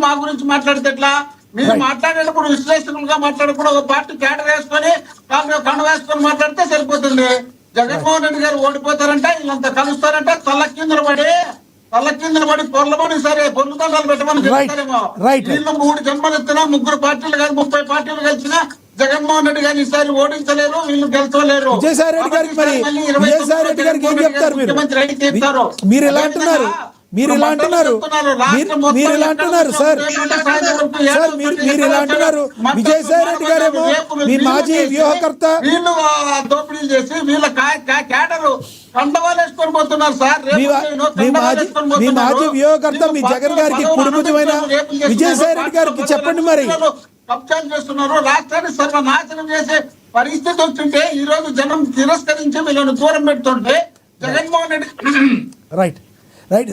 మా గురించి మాట్లాడితే ఎట్లా? మీరు మాట్లాడేటప్పుడు విశ్లేషకులుగా మాట్లాడకుండా ఒక పార్టీ క్యాడర్ వేసుకొని కండ వేసుకొని మాట్లాడితే సరిపోతుంది. జగన్మోహన్ రెడ్డి గారు ఓడిపోతారంటే వీళ్ళంతా కలుస్తారంటే తల్ల కిందలు పడి పొర్లమని సరే పొర్లుదండాలు పెట్టమని చెప్తారేమో. వీళ్ళు 3 జన్మలు ఎత్తినా 3 పార్టీలు కానీ 30 పార్టీలు కలిసినా జగన్మోహన్ రెడ్డి గారిని ఈసారి ఓడించలేరు, వీళ్ళు గెలుచలేరు. ముఖ్యమంత్రి అయితే చెప్తారు. మీరు ఇలా అంటున్నారు మీరు ఇలా అంటున్నారు సార్ మీరు ఇలా అంటున్నారు. విజయసాయి రెడ్డి గారేమో మీ మాజీ వ్యూహకర్త, వీళ్ళు దోపిడీలు చేసి వీళ్ళ క్యాడరు కండవాలు వేసుకొని పోతున్నారు సార్. మీ మాజీ వ్యూహకర్త మీ జగన్ గారికి కుటుంబమైన విజయసాయి రెడ్డి గారికి చెప్పండి. మరి కబ్జాలు చేస్తున్నారు, రాష్ట్రాన్ని సర్వనాశనం చేసే పరిస్థితి వస్తుంటే ఈ రోజు జనం తిరస్కరించి వీళ్ళని దూరం పెడుతుంటే జగన్మోహన్ రెడ్డి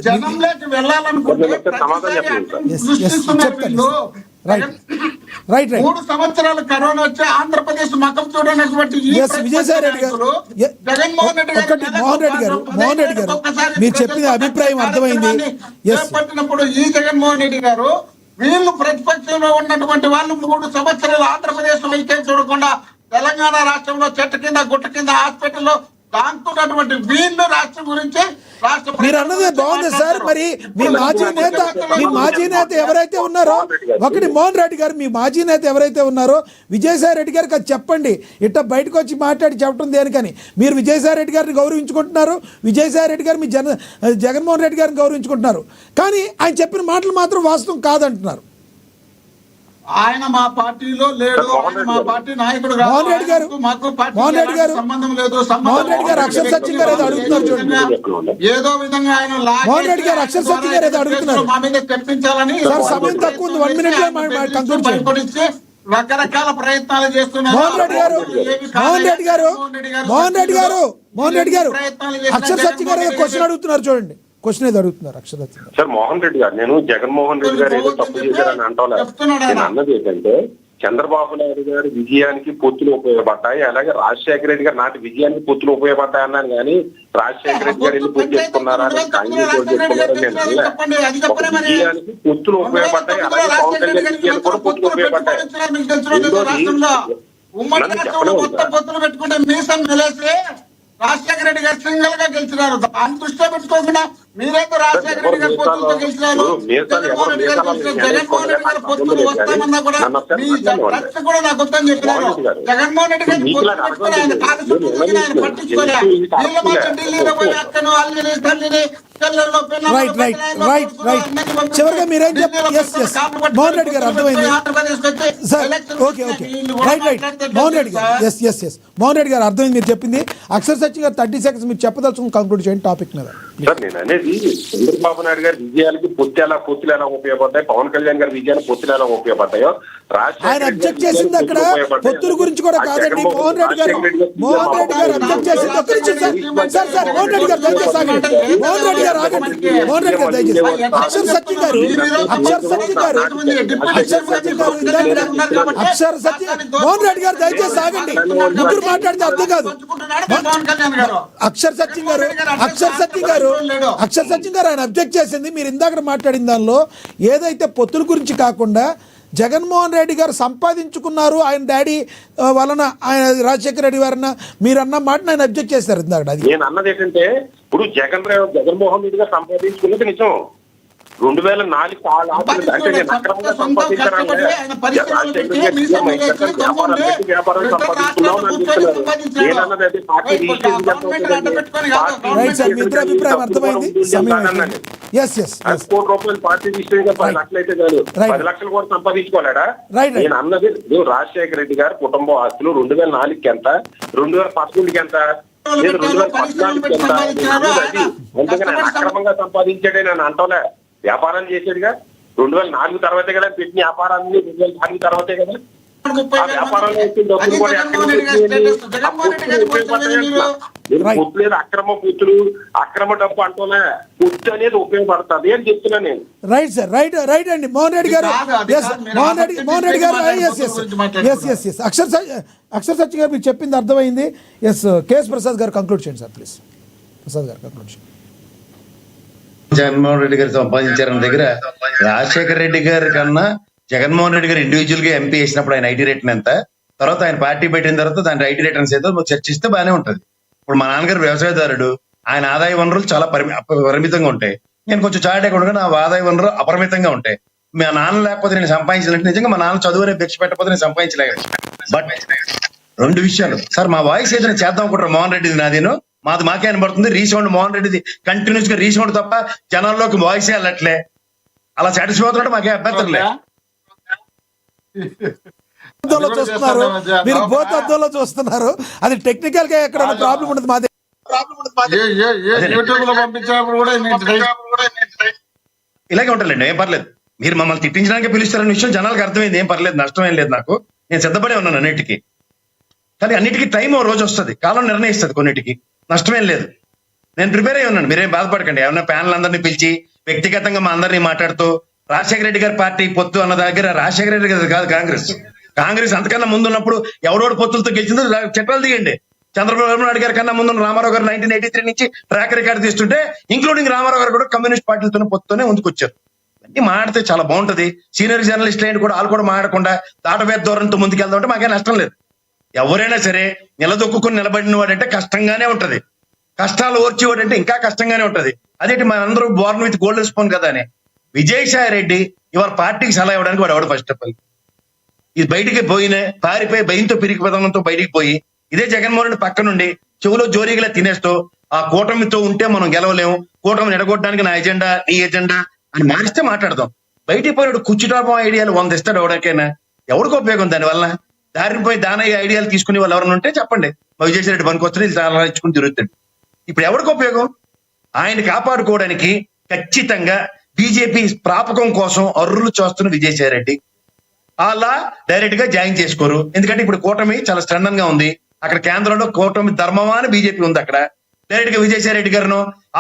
జనంలోకి వెళ్ళాలనుకుంటే 3 సంవత్సరాలు కరోనా వచ్చి ఆంధ్రప్రదేశ్ మకం చూడనటువంటి విజయసాయి రెడ్డి గారు, మోహన్ రెడ్డి గారు మీరు చెప్పిన అభిప్రాయం అర్థమైంది. చేపట్టినప్పుడు ఈ జగన్మోహన్ రెడ్డి గారు వీళ్ళు ప్రతిపక్షంలో ఉన్నటువంటి వాళ్ళు 3 సంవత్సరాలు ఆంధ్రప్రదేశ్ వైద్యం చూడకుండా తెలంగాణ రాష్ట్రంలో చెట్టు కింద గుట్ట కింద హాస్పిటల్లో దాంతున్నటువంటి వీళ్ళు రాష్ట్రం గురించి మీరు అన్నది బాగుంది సార్. మరి మీ మాజీ నేత ఎవరైతే ఉన్నారో మోహన్ రెడ్డి గారు, మీ మాజీ నేత ఎవరైతే ఉన్నారో విజయసాయి రెడ్డి గారికి అది చెప్పండి. ఇట్లా బయటకు వచ్చి మాట్లాడి చెప్పడం దేనికని? మీరు విజయసాయి రెడ్డి గారిని గౌరవించుకుంటున్నారు, విజయసాయి రెడ్డి గారు మీ జగన్మోహన్ రెడ్డి గారిని గౌరవించుకుంటున్నారు, కానీ ఆయన చెప్పిన మాటలు మాత్రం వాస్తవం కాదంటున్నారు. ఆయన మా పార్టీలో లేడు, మా పార్టీ నాయకుడు మోహన్ రెడ్డి గారు సంబంధం లేదు. అక్షర సత్యం గారు ఏదో అడుగుతున్నారు చూడండి. ఏదో విధంగా ఆయన మోహన్ రెడ్డి గారు అక్షర సత్యం గారు ఏదో అడుగుతున్నారు. మా మీద తెప్పించాలని సమయం తక్కువ ఉంది, 1 minute భయపడిచ్చి రకరకాల ప్రయత్నాలు చేస్తున్నారు. మోహన్ రెడ్డి గారు అక్షర సత్యం గారు క్వశ్చన్ అడుగుతున్నారు చూడండి. క్వశ్చన్ ఏదో అడుగుతున్నారు అక్షర సత్యం గారు. సార్ మోహన్ రెడ్డి గారు, నేను జగన్మోహన్ రెడ్డి గారు ఏదో తప్పు చేశారని అంటోలేదు. నేను అన్నది ఏంటంటే చంద్రబాబు నాయుడు గారి విజయానికి పొత్తులు ఉపయోగపడ్డాయి, అలాగే రాజశేఖర రెడ్డి గారు నాటి విజయానికి పొత్తులు ఉపయోగపడ్డాయి అన్నాను. కానీ రాజశేఖర రెడ్డి గారు వెళ్ళి పొత్తు చేసుకున్నారా, కాంగ్రెస్ విజయానికి పొత్తులు ఉపయోగపడ్డాయి, అలాగే పవన్ కళ్యాణ్ విజయానికి కూడా పొత్తులు ఉపయోగపడ్డాయి. పొత్తులు పెట్టుకుంటే మీసం నిలేసి రాజశేఖర రెడ్డి గారు సింగల్ గా గెలిచినారు. దాన్ని దృష్టిలో పెట్టుకోకుండా మీరైతే రాజశేఖర రెడ్డి గారు పొత్తులతో గెలిచినారు. జగన్మోహన్ రెడ్డి గారు పొత్తులు వస్తామన్నా కూడా మీ ఖర్చు కూడా నాకు వద్దని చెప్పినారు. జగన్మోహన్ రెడ్డి గారు పొత్తులు పెట్టుకుని ఆయన కాలసుకుంటూ ఆయన పట్టించుకోలే. వీళ్ళు మాత్రం ఢిల్లీలో పోయి అక్కను అల్లిని తల్లిని చివరిగా మీరేం చెప్పారు? మోహన్ రెడ్డి గారు అర్థమైంది. మోహన్ రెడ్డి గారు అర్థమైంది మీరు చెప్పింది. అక్షర సత్యం గారు 30 seconds మీరు చెప్పదలుచుకుని కంక్లూడ్ చేయండి టాపిక్ మీద. నేను అనేది చంద్రబాబు నాయుడు గారి విజయాలకి పొత్తులు ఎలా ఉపయోగపడతాయి, పవన్ కళ్యాణ్ గారి విజయానికి పొత్తులు ఎలా ఉపయోగపడతాయో ఆయన అబ్జెక్ట్ చేసింది అక్కడ పొత్తుల గురించి కూడా కాదండి. మోహన్ రెడ్డి గారు అబ్జెక్ట్ చేసింది మోహన్ రెడ్డి గారు దయచేసి ఆగండి. మోహన్ రెడ్డి గారు దయచేసి అక్షర సత్యం గారు మోహన్ రెడ్డి గారు దయచేసి ఆగండి. ముగ్గురు మాట్లాడితే అర్థం కాదు. అక్షర సత్యం గారు ఆయన అబ్జెక్ట్ చేసింది మీరు ఇందాక మాట్లాడిన దానిలో ఏదైతే పొత్తుల గురించి కాకుండా జగన్మోహన్ రెడ్డి గారు సంపాదించుకున్నారు ఆయన డాడీ వలన, ఆయన రాజశేఖర రెడ్డి వారన్న మీరు అన్న మాటను ఆయన అబ్జెక్ట్ చేశారు ఇందాక. అది నేను అన్నది ఏంటంటే ఇప్పుడు జగన్మోహన్ రెడ్డి గారు సంపాదించుకున్నది నిజం. 2004 అంటే నేను అక్రమంగా సంపాదించాను, వ్యాపారం సంపాదించుకున్నావు అని చెప్తున్నారు. నేనన్నది అది పార్టీ అభిప్రాయం అర్థమైంది. 1 కోటి రూపాయలు పార్టీ రిజిస్టర్ 10 లక్షలైతే కాదు 10 లక్షలు కూడా సంపాదించుకోలేడా? నేను అన్నది రాజశేఖర రెడ్డి గారి కుటుంబ ఆస్తులు 2004కి ఎంత, 2011కి ఎంత, 2014కి ఎంత, అందుకని అక్రమంగా సంపాదించాడే నేను అంటోలే. వ్యాపారం చేసాడుగా 2004 తర్వాతే కదా పెట్టిన వ్యాపారాన్ని, 2004 తర్వాతే కదా వ్యాపారంలో వచ్చిన డబ్బులు కూడా పొత్తులేదు. అక్రమ పొత్తులు అక్రమ డబ్బు అంటూనే పొత్తు అనేది ఉపయోగపడుతుంది అని చెప్తున్నా నేను. రైట్ సార్, రైట్ అండి. మోహన్ రెడ్డి గారు అక్షర్ సత్యం గారు మీరు చెప్పింది అర్థమైంది. కేఎస్ ప్రసాద్ గారు కంక్లూడ్ చేయండి సార్ ప్లీజ్. ప్రసాద్ గారు కంక్లూడ్ చేయండి. జగన్మోహన్ రెడ్డి గారు సంపాదించారన్న దగ్గర రాజశేఖర రెడ్డి గారి కన్నా జగన్మోహన్ రెడ్డి గారు ఇండివిజువల్ గా ఎంపీ వేసినప్పుడు ఆయన ఐటీ రేట్ ఎంత, తర్వాత ఆయన పార్టీ పెట్టిన తర్వాత దాని ఐటీ రిటర్న్స్ ఏదో చర్చిస్తే బాగానే ఉంటది. ఇప్పుడు మా నాన్నగారు వ్యవసాయదారుడు, ఆయన ఆదాయ వనరులు చాలా పరిమితంగా ఉంటాయి. నేను కొంచెం చార్ట్ అకౌంట్ నా ఆదాయ వనరులు అపరిమితంగా ఉంటాయి. మా నాన్న లేకపోతే నేను సంపాదించినట్టు, నిజంగా మా నాన్న చదువు అనే భిక్ష పెట్టకపోతే నేను సంపాదించలేదు. బట్ రెండు విషయాలు సార్, మా వాయిస్ ఏదైనా చేద్దాం అనుకుంటారు మోహన్ రెడ్డిది నాదేను, మాకే వినబడుతుంది. రీసౌండ్ మోహన్ రెడ్డిది కంటిన్యూస్ గా రీసౌండ్ తప్ప జనాల్లోకి వాయిసే వెళ్ళట్లే. అలా సాటిస్ఫై అవుతుంటే మాకే అభ్యంతరం లేదు. అద్దంలో చూస్తున్నారు మీరు, బోత్ అద్దంలో చూస్తున్నారు. అది టెక్నికల్ గా ఎక్కడ ప్రాబ్లం ఉండదు. మాది యూట్యూబ్ లో పంపించినప్పుడు కూడా ఇలాగే ఉంటాయండి, ఏం పర్లేదు. మీరు మమ్మల్ని తిట్టించడానికి పిలుస్తారన్న విషయం జనాలకు అర్థమైంది, ఏం పర్లేదు, నష్టం ఏం లేదు. నాకు నేను సిద్ధపడే ఉన్నాను అన్నిటికీ. కానీ అన్నిటికీ టైం ఓ రోజు వస్తుంది, కాలం నిర్ణయిస్తుంది. కొన్నిటికి నష్టమేం లేదు, నేను ప్రిపేర్ అయ్యి ఉన్నాను. మీరేం బాధపడకండి. ఏమన్నా ప్యానల్ అందరినీ పిలిచి వ్యక్తిగతంగా మా అందరినీ మాట్లాడుతూ రాజశేఖర రెడ్డి గారి పార్టీ పొత్తు అన్న దగ్గర రాజశేఖర రెడ్డి గారు కాదు, కాంగ్రెస్ అంతకన్నా ముందు ఉన్నప్పుడు ఎవడోడు పొత్తులతో గెలిచిందో చట్టాలు తీయండి. చంద్రబాబు నాయుడు గారి కన్నా ముందు రామారావు గారు 1983 నుంచి ట్రాక్ రికార్డు తీస్తుంటే, ఇంక్లూడింగ్ రామారావు గారు కూడా కమ్యూనిస్ట్ పార్టీలతోనే పొత్తుతోనే ముందుకొచ్చారు. అన్ని మాడితే చాలా బాగుంటది. సీనియర్ జర్నలిస్ట్ అయిన కూడా వాళ్ళు కూడా మాడకుండా దాటవేద ధోరణితో ముందుకెళ్దాం అంటే మాకేం నష్టం లేదు. ఎవరైనా సరే నిలదొక్కుని నిలబడిన వాడంటే కష్టంగానే ఉంటది, కష్టాలు ఓర్చేవాడంటే ఇంకా కష్టంగానే ఉంటది. అదేంటి మనందరూ బోర్న్ విత్ గోల్డెన్ స్పూన్ కదా అని. విజయసాయి రెడ్డి ఇవాళ పార్టీకి సలహా ఇవ్వడానికి వాడు ఎవడు ఫస్ట్ ఆఫ్ ఆల్ ఇది బయటికి పోయిన పారిపోయి భయంతో పిరికి పదనంతో బయటికి పోయి, ఇదే జగన్మోహన్ రెడ్డి పక్క నుండి చెవులో జోరీగా తినేస్తూ ఆ కూటమితో ఉంటే మనం గెలవలేము, కూటమిని ఎడగొట్టడానికి నా ఎజెండా నీ ఎజెండా అని మారిస్తే మాట్లాడదాం. బయటికి పోయినప్పుడు కుచ్చిటాపం ఐడియాలు 100 ఇస్తాడు ఎవరికైనా, ఎవరికి ఉపయోగం దానివల్ల? దారిని పోయి దానయ్య ఐడియాలు తీసుకునే వాళ్ళు ఎవరైనా ఉంటే చెప్పండి, మా విజయసాయి రెడ్డి పనికొస్తే చాలా ఇచ్చుకుని తిరుగుతాడు. ఇప్పుడు ఎవరికి ఉపయోగం? ఆయన కాపాడుకోవడానికి ఖచ్చితంగా బీజేపీ ప్రాపకం కోసం అర్రులు చూస్తున్న విజయసాయి రెడ్డి అలా డైరెక్ట్ గా జాయిన్ చేసుకోరు. ఎందుకంటే ఇప్పుడు కూటమి చాలా స్ట్రెంథన్ గా ఉంది. అక్కడ కేంద్రంలో కూటమి ధర్మమా అని బీజేపీ ఉంది. అక్కడ డైరెక్ట్ గా విజయసాయి రెడ్డి గారును